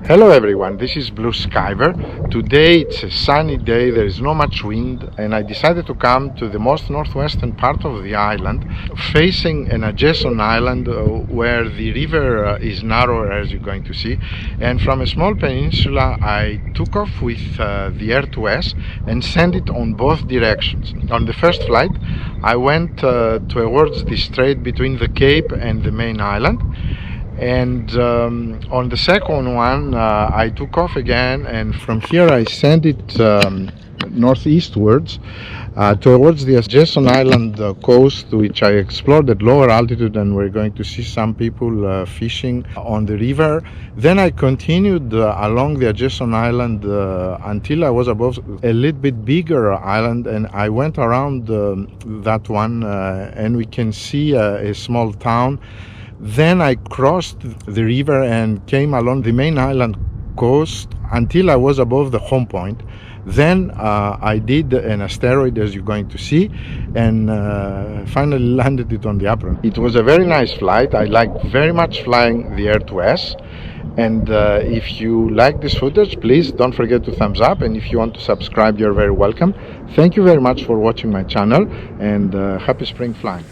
Hello everyone, this is Blue Skyver. Today it's a sunny day, there is not much wind, and I decided to come to the most northwestern part of the island, facing an adjacent island where the river is narrower, as you're going to see. And from a small peninsula I took off with the air to S and sent it on both directions. On the first flight I went towards the strait between the Cape and the main island. And on the second one I took off again, and from here I sent it northeastwards towards the adjacent island coast, which I explored at lower altitude, and we're going to see some people fishing on the river. Then I continued along the adjacent island until I was above a little bit bigger island, and I went around that one and we can see a small town. Then I crossed the river and came along the main island coast until I was above the home point. Then I did an asteroid, as you're going to see, and finally landed it on the apron. It was a very nice flight. I liked very much flying the Air to S. And if you like this footage, please don't forget to thumbs up, and if you want to subscribe, you're very welcome. Thank you very much for watching my channel, and happy spring flying.